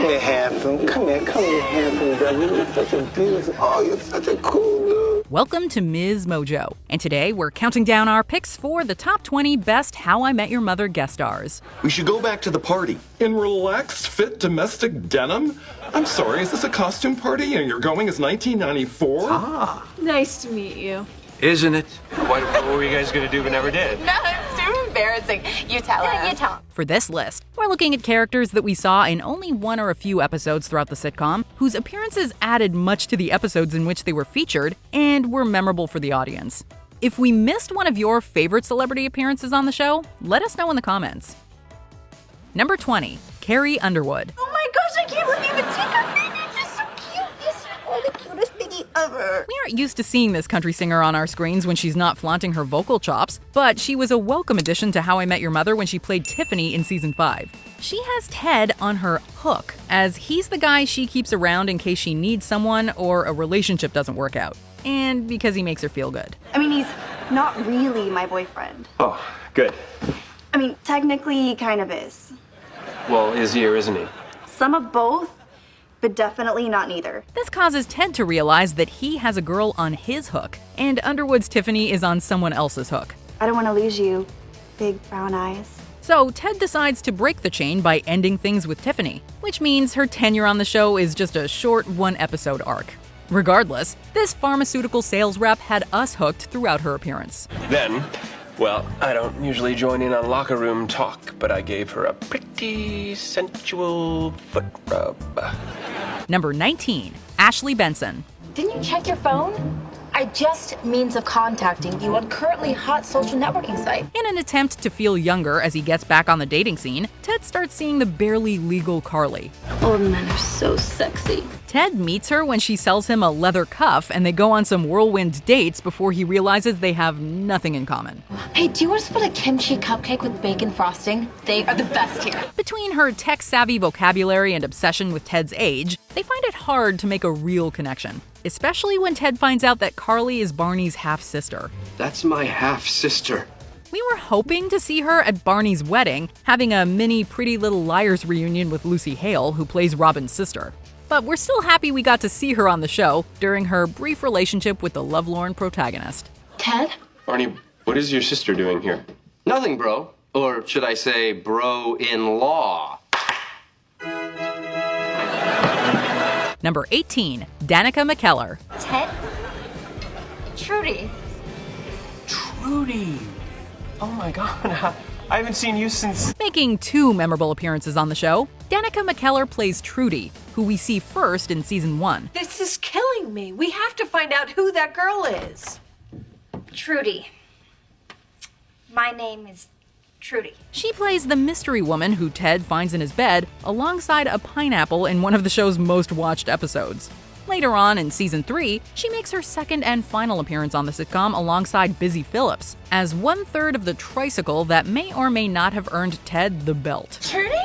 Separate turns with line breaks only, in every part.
Come here, handsome. Come here, handsome devil. You're such a beautiful. Oh, you're such a cool dude.
Welcome to MsMojo, and today we're counting down our picks for the top 20 best How I Met Your Mother guest stars.
We should go back to the party.
In relaxed, fit domestic denim? I'm sorry, is this a costume party and you're going as 1994?
Ah.
Nice to meet you.
Isn't it?
What were you guys gonna do but never did?
No, it's too embarrassing. You tell her. You tell.
For this list, we're looking at characters that we saw in only one or a few episodes throughout the sitcom, whose appearances added much to the episodes in which they were featured and were memorable for the audience. If we missed one of your favorite celebrity appearances on the show, let us know in the comments. Number 20, Carrie Underwood.
Oh my gosh, I can't believe it's Tika. She's so cute. She's the cutest baby ever.
We aren't used to seeing this country singer on our screens when she's not flaunting her vocal chops, but she was a welcome addition to How I Met Your Mother when she played Tiffany in season 5. She has Ted on her hook, as he's the guy she keeps around in case she needs someone or a relationship doesn't work out, and because he makes her feel good.
I mean, he's not really my boyfriend.
Oh, good.
I mean, technically he kind of is.
Well, is he or isn't he?
Some of both, but definitely not neither.
This causes Ted to realize that he has a girl on his hook, and Underwood's Tiffany is on someone else's hook.
I don't want to lose you, big brown eyes.
So Ted decides to break the chain by ending things with Tiffany, which means her tenure on the show is just a short one-episode arc. Regardless, this pharmaceutical sales rep had us hooked throughout her appearance.
Then, well, I don't usually join in on locker room talk, but I gave her a pretty sensual foot rub.
Number 19, Ashley Benson.
Didn't you check your phone? I just means of contacting you on currently hot social networking site.
In an attempt to feel younger as he gets back on the dating scene, Ted starts seeing the barely legal Carly.
Old men are so sexy.
Ted meets her when she sells him a leather cuff, and they go on some whirlwind dates before he realizes they have nothing in common.
Hey, do you want to split a kimchi cupcake with bacon frosting? They are the best here.
Between her tech-savvy vocabulary and obsession with Ted's age, they find it hard to make a real connection. Especially when Ted finds out that Carly is Barney's half-sister.
That's my half-sister.
We were hoping to see her at Barney's wedding, having a mini Pretty Little Liars reunion with Lucy Hale, who plays Robin's sister. But we're still happy we got to see her on the show during her brief relationship with the lovelorn protagonist.
Ted?
Barney, what is your sister doing here?
Nothing, bro. Or should I say, bro-in-law.
Number 18, Danica McKellar.
Ted? Trudy.
Trudy. Oh my god, I haven't seen you since...
Making two memorable appearances on the show, Danica McKellar plays Trudy, who we see first in season 1.
This is killing me. We have to find out who that girl is.
Trudy. My name is Trudy.
She plays the mystery woman who Ted finds in his bed alongside a pineapple in one of the show's most watched episodes. Later on in season 3, she makes her second and final appearance on the sitcom alongside Busy Phillips, as one-third of the tricycle that may or may not have earned Ted the belt.
Trudy?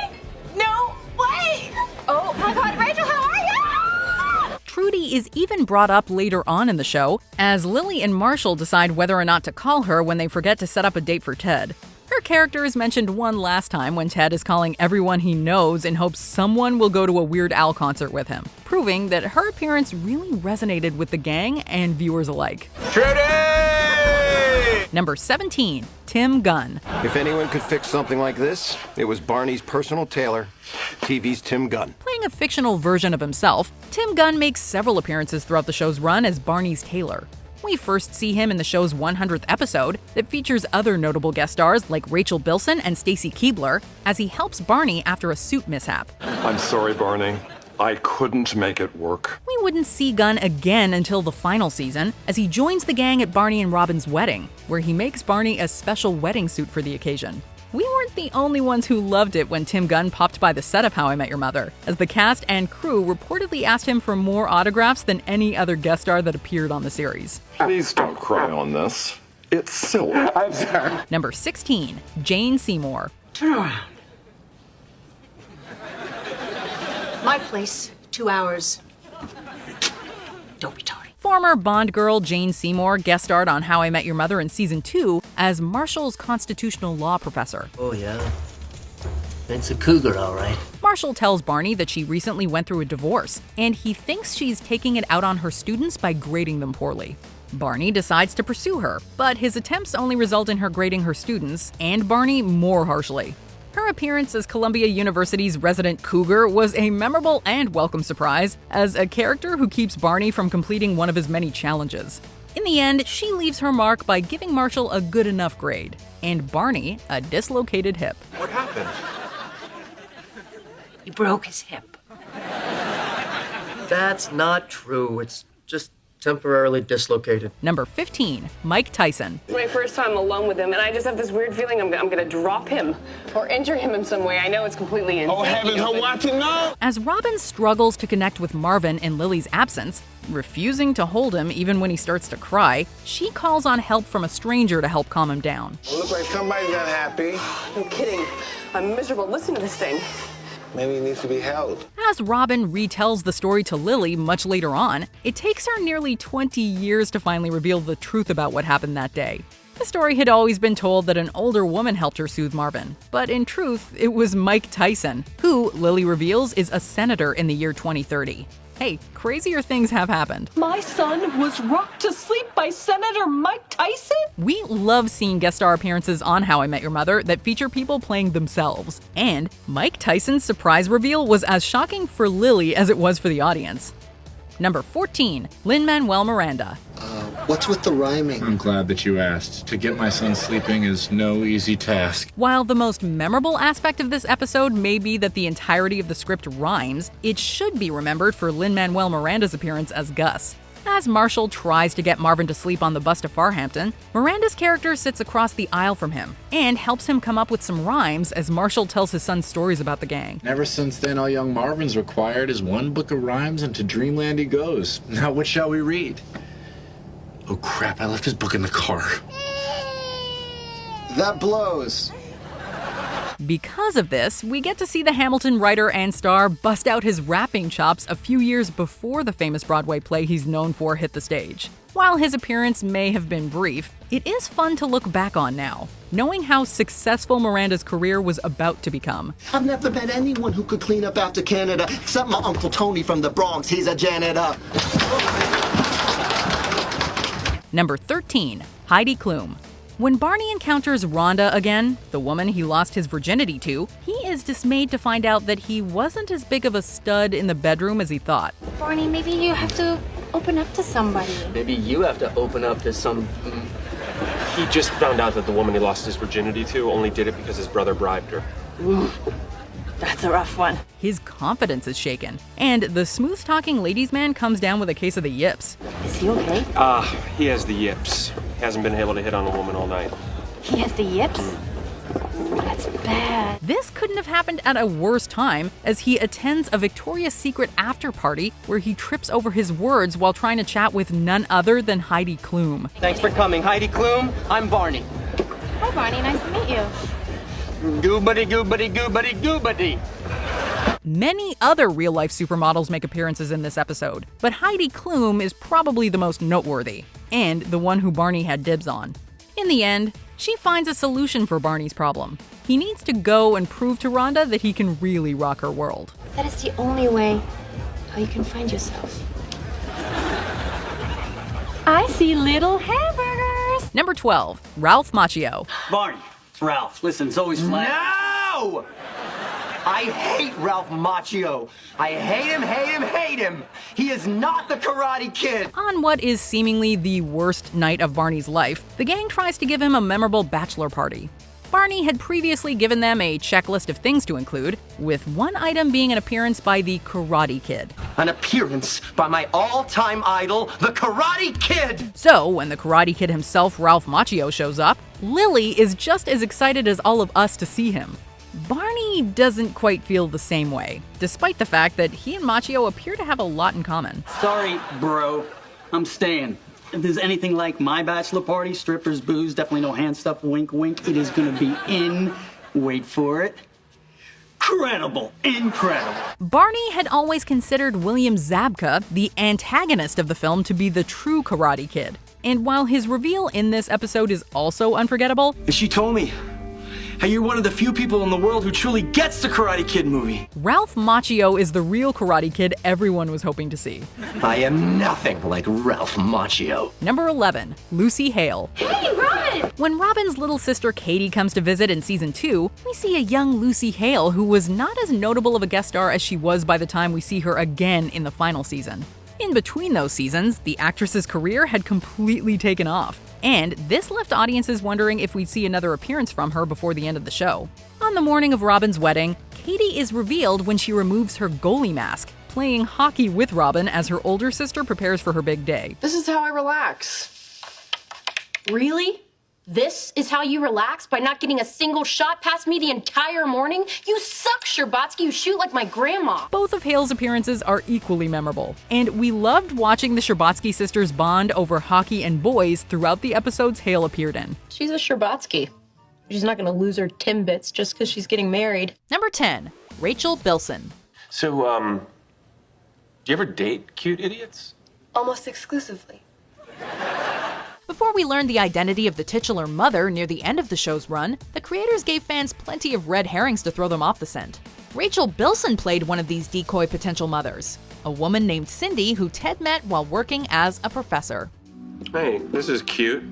No way!
Oh my god, Rachel, how are you?
Trudy is even brought up later on in the show, as Lily and Marshall decide whether or not to call her when they forget to set up a date for Ted. Her character is mentioned one last time when Ted is calling everyone he knows in hopes someone will go to a Weird Al concert with him, proving that her appearance really resonated with the gang and viewers alike.
Trudy!
Number 17, Tim Gunn.
If anyone could fix something like this, it was Barney's personal tailor, TV's Tim Gunn.
Playing a fictional version of himself, Tim Gunn makes several appearances throughout the show's run as Barney's tailor. We first see him in the show's 100th episode that features other notable guest stars like Rachel Bilson and Stacy Keibler as he helps Barney after a suit mishap.
I'm sorry, Barney. I couldn't make it work.
We wouldn't see Gunn again until the final season, as he joins the gang at Barney and Robin's wedding, where he makes Barney a special wedding suit for the occasion. We weren't the only ones who loved it when Tim Gunn popped by the set of How I Met Your Mother, as the cast and crew reportedly asked him for more autographs than any other guest star that appeared on the series.
Please don't cry on this. It's silly.
I'm sorry.
Number 16, Jane Seymour.
Turn around. My place, 2 hours. Don't be tardy.
Former Bond girl Jane Seymour guest starred on How I Met Your Mother in season 2 as Marshall's constitutional law professor.
Oh, yeah.
It's a cougar, all right.
Marshall tells Barney that she recently went through a divorce, and he thinks she's taking it out on her students by grading them poorly. Barney decides to pursue her, but his attempts only result in her grading her students and Barney more harshly. Her appearance as Columbia University's resident cougar was a memorable and welcome surprise as a character who keeps Barney from completing one of his many challenges. In the end, she leaves her mark by giving Marshall a good enough grade, and Barney a dislocated hip.
What happened?
He broke his hip.
That's not true. It's just temporarily dislocated.
Number 15, Mike Tyson.
It's my first time alone with him, and I just have this weird feeling I'm going to drop him or injure him in some way. I know it's completely insane.
Oh, heavens, her watching now?
As Robin struggles to connect with Marvin in Lily's absence, refusing to hold him even when he starts to cry, she calls on help from a stranger to help calm him down.
Well, looks like somebody's unhappy.
No kidding. I'm miserable. Listen to this thing.
Maybe he needs to be held.
As Robin retells the story to Lily much later on, it takes her nearly 20 years to finally reveal the truth about what happened that day. The story had always been told that an older woman helped her soothe Marvin, but in truth, it was Mike Tyson, who, Lily reveals, is a senator in the year 2030. Hey, crazier things have happened.
My son was rocked to sleep by Senator Mike Tyson?
We love seeing guest star appearances on How I Met Your Mother that feature people playing themselves. And Mike Tyson's surprise reveal was as shocking for Lily as it was for the audience. Number 14, Lin-Manuel Miranda.
What's with the rhyming?
I'm glad that you asked. To get my son sleeping is no easy task.
While the most memorable aspect of this episode may be that the entirety of the script rhymes, it should be remembered for Lin-Manuel Miranda's appearance as Gus. As Marshall tries to get Marvin to sleep on the bus to Farhampton, Miranda's character sits across the aisle from him and helps him come up with some rhymes as Marshall tells his son stories about the gang.
Ever since then, all young Marvin's required is one book of rhymes, and to dreamland he goes. Now what shall we read? Oh crap, I left his book in the car.
That blows.
Because of this, we get to see the Hamilton writer and star bust out his rapping chops a few years before the famous Broadway play he's known for hit the stage. While his appearance may have been brief, it is fun to look back on now, knowing how successful Miranda's career was about to become.
I've never met anyone who could clean up after Canada, except my Uncle Tony from the Bronx. He's a janitor.
Number 13, Heidi Klum. When Barney encounters Rhonda again, the woman he lost his virginity to, he is dismayed to find out that he wasn't as big of a stud in the bedroom as he thought.
Barney, maybe you have to open up to somebody.
Maybe you have to open up to some...
He just found out that the woman he lost his virginity to only did it because his brother bribed her.
Ooh, that's a rough one.
His confidence is shaken, and the smooth-talking ladies' man comes down with a case of the yips.
Is he okay?
He has the yips. Hasn't been able to hit on a woman all night.
He has the yips? Ooh, that's bad.
This couldn't have happened at a worse time, as he attends a Victoria's Secret after party where he trips over his words while trying to chat with none other than Heidi Klum.
Thanks for coming. Heidi Klum, I'm Barney.
Hi, Barney. Nice to meet you.
Goobity, goobity, goobity, goobity.
Many other real-life supermodels make appearances in this episode, but Heidi Klum is probably the most noteworthy, and the one who Barney had dibs on. In the end, she finds a solution for Barney's problem. He needs to go and prove to Rhonda that he can really rock her world.
That is the only way how you can find yourself.
I see little hamburgers.
Number 12, Ralph Macchio.
Barney, it's Ralph. Listen, it's always flat.
No! I hate Ralph Macchio. I hate him, hate him, hate him. He is not the Karate Kid.
On what is seemingly the worst night of Barney's life, the gang tries to give him a memorable bachelor party. Barney had previously given them a checklist of things to include, with one item being an appearance by the Karate Kid.
An appearance by my all-time idol, the Karate Kid!
So, when the Karate Kid himself, Ralph Macchio, shows up, Lily is just as excited as all of us to see him. Barney doesn't quite feel the same way, despite the fact that he and Macchio appear to have a lot in common.
Sorry, bro. I'm staying. If there's anything like my bachelor party, strippers, booze, definitely no hand stuff, wink, wink, it is gonna be wait for it, incredible.
Barney had always considered William Zabka, the antagonist of the film, to be the true Karate Kid. And while his reveal in this episode is also unforgettable,
She told me how you're one of the few people in the world who truly gets the Karate Kid movie.
Ralph Macchio is the real Karate Kid everyone was hoping to see.
I am nothing like Ralph Macchio.
Number 11, Lucy Hale.
Hey, Robin!
When Robin's little sister Katy comes to visit in season 2, we see a young Lucy Hale who was not as notable of a guest star as she was by the time we see her again in the final season. In between those seasons, the actress's career had completely taken off, and this left audiences wondering if we'd see another appearance from her before the end of the show. On the morning of Robin's wedding, Katy is revealed when she removes her goalie mask, playing hockey with Robin as her older sister prepares for her big day.
This is how I relax.
Really? This is how you relax? By not getting a single shot past me the entire morning? You suck, Sherbatsky. You shoot like my grandma.
Both of Hale's appearances are equally memorable, and we loved watching the Sherbatsky sisters bond over hockey and boys throughout the episodes Hale appeared in.
She's a Sherbatsky. She's not gonna lose her Timbits just because she's getting married.
Number 10, Rachel Bilson.
So, do you ever date cute idiots?
Almost exclusively.
Before we learned the identity of the titular mother near the end of the show's run, the creators gave fans plenty of red herrings to throw them off the scent. Rachel Bilson played one of these decoy potential mothers, a woman named Cindy who Ted met while working as a professor.
Hey, this is cute.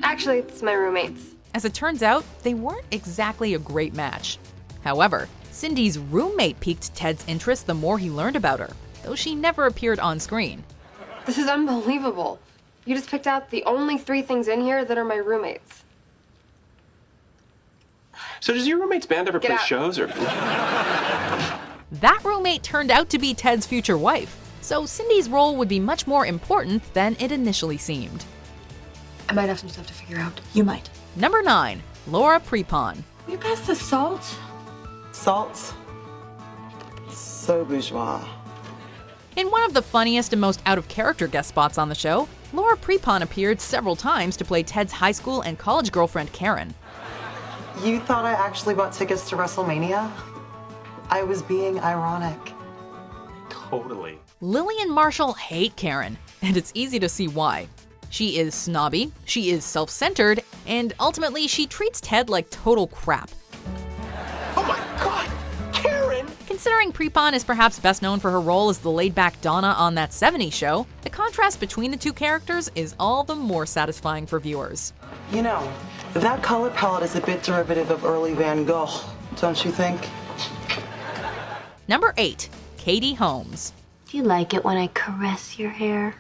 Actually, it's my roommates.
As it turns out, they weren't exactly a great match. However, Cindy's roommate piqued Ted's interest the more he learned about her, though she never appeared on screen.
This is unbelievable. You just picked out the only 3 things in here that are my roommates.
So does your roommate's band ever
Get
play
out.
shows or?
That roommate turned out to be Ted's future wife, so Cindy's role would be much more important than it initially seemed.
I might have some stuff to figure out.
You might.
Number 9, Laura Prepon.
You pass the salt?
Salt. So bourgeois.
In one of the funniest and most out-of-character guest spots on the show, Laura Prepon appeared several times to play Ted's high school and college girlfriend Karen.
You thought I actually bought tickets to WrestleMania? I was being ironic.
Totally.
Lily and Marshall hate Karen, and it's easy to see why. She is snobby, she is self-centered, and ultimately she treats Ted like total crap.
Oh my God, Karen!
Considering Prepon is perhaps best known for her role as the laid-back Donna on That 70s Show, the contrast between the two characters is all the more satisfying for viewers.
You know, that color palette is a bit derivative of early Van Gogh, don't you think?
Number 8, Katie Holmes.
Do you like it when I caress your hair?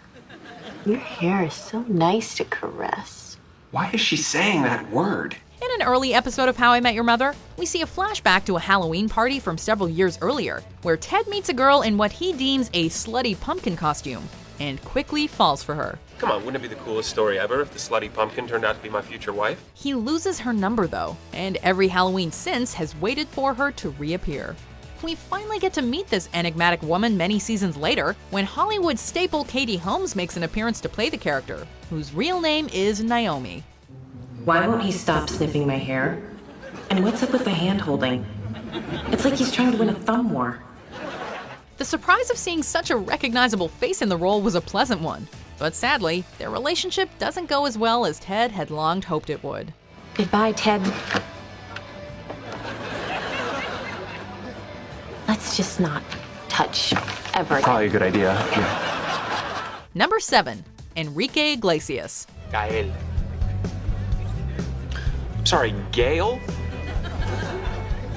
Your hair is so nice to caress.
Why is she saying that word?
In an early episode of How I Met Your Mother, we see a flashback to a Halloween party from several years earlier, where Ted meets a girl in what he deems a slutty pumpkin costume, and quickly falls for her.
Come on, wouldn't it be the coolest story ever if the slutty pumpkin turned out to be my future wife?
He loses her number though, and every Halloween since has waited for her to reappear. We finally get to meet this enigmatic woman many seasons later when Hollywood staple Katie Holmes makes an appearance to play the character, whose real name is Naomi.
Why won't he stop snipping my hair? And what's up with the hand holding? It's like he's trying to win a thumb war.
The surprise of seeing such a recognizable face in the role was a pleasant one, but sadly, their relationship doesn't go as well as Ted had long hoped it would.
Goodbye, Ted. Let's just not touch ever.
Probably a good idea. Yeah.
Number 7, Enrique Iglesias.
Gael. Sorry, Gail?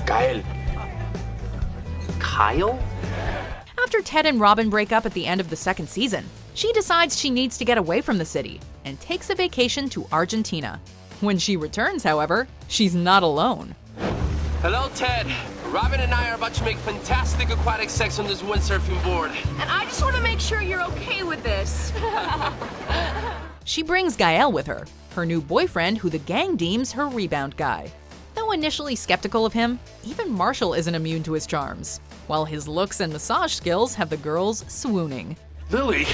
Gael.
Kyle?
After Ted and Robin break up at the end of the second season, she decides she needs to get away from the city and takes a vacation to Argentina. When she returns, however, she's not alone.
Hello, Ted. Robin and I are about to make fantastic aquatic sex on this windsurfing board.
And I just want to make sure you're okay with this.
She brings Gael with her, her new boyfriend who the gang deems her rebound guy. Though initially skeptical of him, even Marshall isn't immune to his charms, while his looks and massage skills have the girls swooning.
Lily,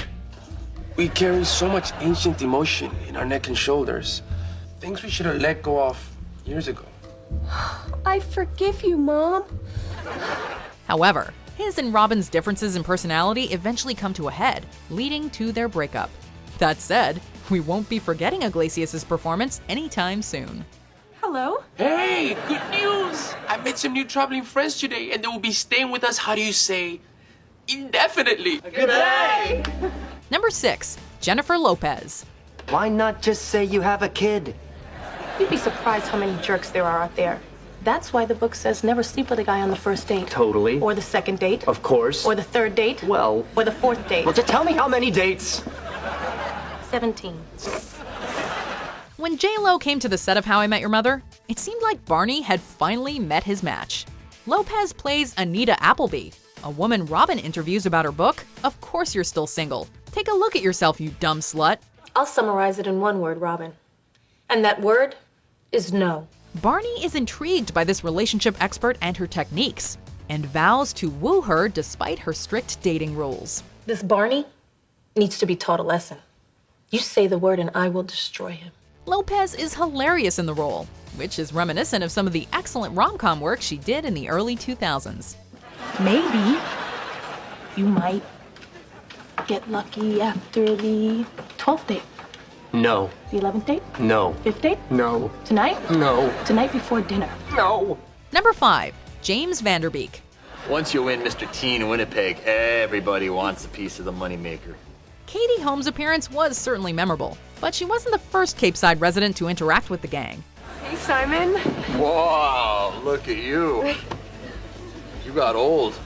we carry so much ancient emotion in our neck and shoulders. Things we should have let go of years ago.
I forgive you, Mom.
However, his and Robin's differences in personality eventually come to a head, leading to their breakup. That said, we won't be forgetting Iglesias' performance anytime soon.
Hello, Hello.
Hey, good news! I met some new traveling friends today, and they will be staying with us, how do you say, indefinitely.
Good day!
Number 6. Jennifer Lopez.
Why not just say you have a kid?
You'd be surprised how many jerks there are out there. That's why the book says never sleep with a guy on the first date.
Totally.
Or the second date.
Of course.
Or the third date.
Well.
Or the fourth date.
Well, just tell me how many dates.
17.
When J-Lo came to the set of How I Met Your Mother, it seemed like Barney had finally met his match. Lopez plays Anita Appleby, a woman Robin interviews about her book, Of Course You're Still Single. Take a look at yourself, you dumb slut.
I'll summarize it in one word, Robin. And that word is no.
Barney is intrigued by this relationship expert and her techniques, and vows to woo her despite her strict dating rules.
This Barney needs to be taught a lesson. You say the word and I will destroy him.
Lopez is hilarious in the role, which is reminiscent of some of the excellent rom-com work she did in the early 2000s.
Maybe you might get lucky after the 12th date.
No.
The 11th date?
No.
5th date?
No.
Tonight?
No.
Tonight before dinner.
No.
Number 5. James Van Der Beek.
Once you win Mr. Teen in Winnipeg, everybody wants a piece of the moneymaker.
Katie Holmes' appearance was certainly memorable, but she wasn't the first Cape Side resident to interact with the gang.
Hey, Simon.
Whoa, look at you. You got old.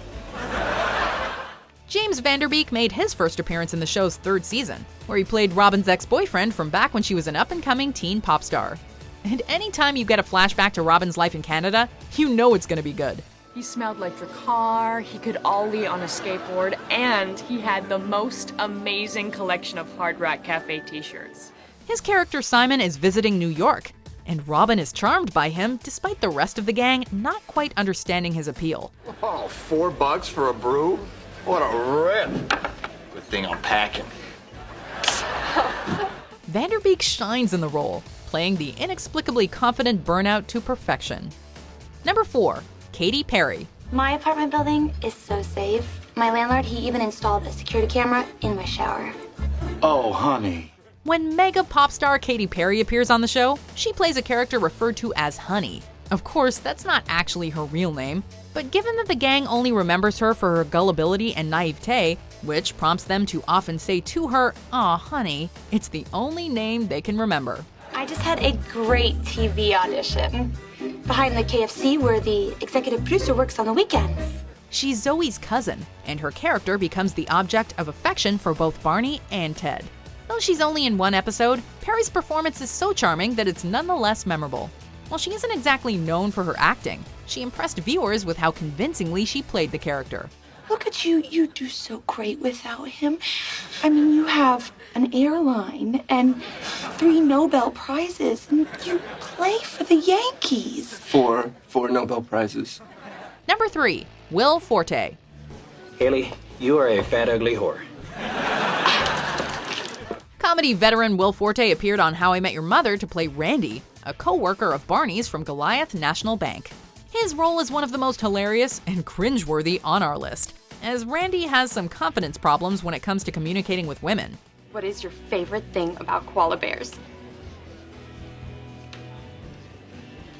James Van Der Beek made his first appearance in the show's 3rd season, where he played Robin's ex-boyfriend from back when she was an up-and-coming teen pop star. And anytime you get a flashback to Robin's life in Canada, you know it's gonna be good.
He smelled like your car, he could ollie on a skateboard, and he had the most amazing collection of Hard Rock Cafe t-shirts.
His character Simon is visiting New York, and Robin is charmed by him despite the rest of the gang not quite understanding his appeal.
Oh, $4 for a brew? What a rip. Good thing I'm packing.
Van Der Beek shines in the role, playing the inexplicably confident burnout to perfection. Number 4. Katy Perry.
My apartment building is so safe. My landlord, he even installed a security camera in my shower.
Oh, honey.
When mega pop star Katy Perry appears on the show, she plays a character referred to as Honey. Of course, that's not actually her real name, but given that the gang only remembers her for her gullibility and naivete, which prompts them to often say to her, "Aw, honey," it's the only name they can remember.
I just had a great TV audition behind the KFC where the executive producer works on the weekends.
She's Zoe's cousin, and her character becomes the object of affection for both Barney and Ted. Though she's only in one episode, Perry's performance is so charming that it's nonetheless memorable. While she isn't exactly known for her acting, she impressed viewers with how convincingly she played the character.
Look at you, you do so great without him. I mean, you have an airline and 3 Nobel Prizes, and you play for the Yankees.
4 Nobel Prizes.
Number 3. Will Forte.
Haley, you are a fat, ugly whore.
Comedy veteran Will Forte appeared on How I Met Your Mother to play Randy, a co-worker of Barney's from Goliath National Bank. His role is one of the most hilarious and cringeworthy on our list, as Randy has some confidence problems when it comes to communicating with women.
What is your favorite thing about koala bears?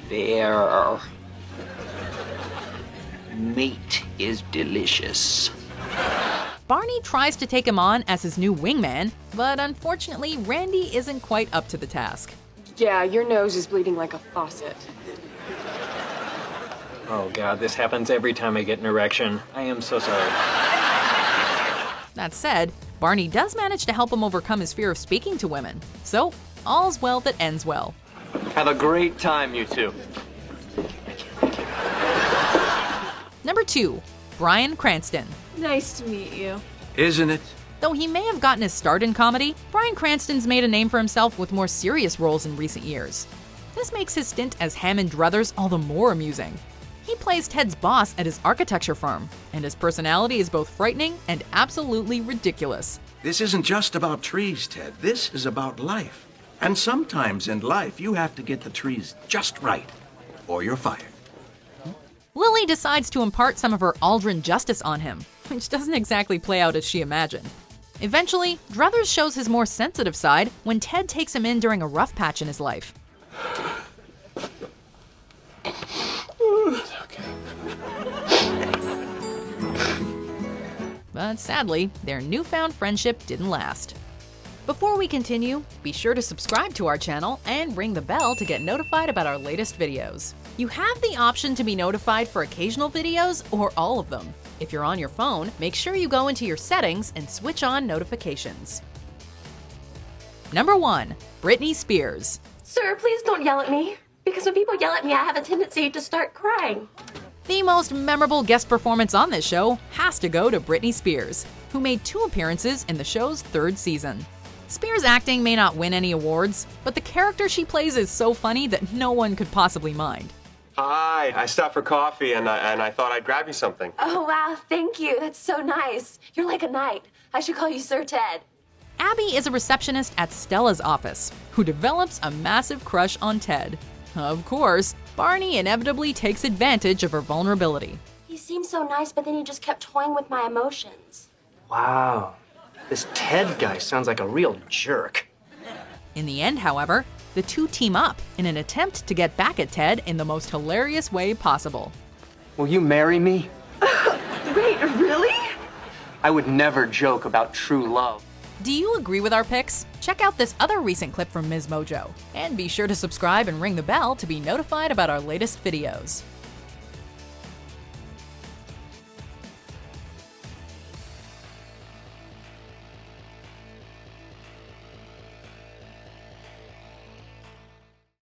Their meat is delicious.
Barney tries to take him on as his new wingman, but unfortunately, Randy isn't quite up to the task.
Yeah, your nose is bleeding like a faucet.
Oh God, this happens every time I get an erection. I am so sorry.
That said, Barney does manage to help him overcome his fear of speaking to women. So, all's well that ends well.
Have a great time, you two.
Number 2. Bryan Cranston.
Nice to meet you.
Isn't it?
Though he may have gotten his start in comedy, Bryan Cranston's made a name for himself with more serious roles in recent years. This makes his stint as Hammond Druthers all the more amusing. He plays Ted's boss at his architecture firm, and his personality is both frightening and absolutely ridiculous.
This isn't just about trees, Ted. This is about life. And sometimes in life, you have to get the trees just right, or you're fired.
Lily decides to impart some of her Aldrin justice on him, which doesn't exactly play out as she imagined. Eventually, Druthers shows his more sensitive side when Ted takes him in during a rough patch in his life. But sadly, their newfound friendship didn't last. Before we continue, be sure to subscribe to our channel and ring the bell to get notified about our latest videos. You have the option to be notified for occasional videos or all of them. If you're on your phone, make sure you go into your settings and switch on notifications. Number 1. Britney Spears.
Sir, please don't yell at me. Because when people yell at me, I have a tendency to start crying.
The most memorable guest performance on this show has to go to Britney Spears, who made 2 appearances in the show's 3rd season. Spears' acting may not win any awards, but the character she plays is so funny that no one could possibly mind.
Hi, I stopped for coffee and I thought I'd grab you something.
Oh, wow, thank you. That's so nice. You're like a knight. I should call you Sir Ted.
Abby is a receptionist at Stella's office, who develops a massive crush on Ted. Of course, Barney inevitably takes advantage of her vulnerability.
He seemed so nice, but then he just kept toying with my emotions.
Wow. This Ted guy sounds like a real jerk.
In the end, however, the 2 team up in an attempt to get back at Ted in the most hilarious way possible.
Will you marry me?
Wait, really?
I would never joke about true love.
Do you agree with our picks? Check out this other recent clip from MsMojo, and be sure to subscribe and ring the bell to be notified about our latest videos.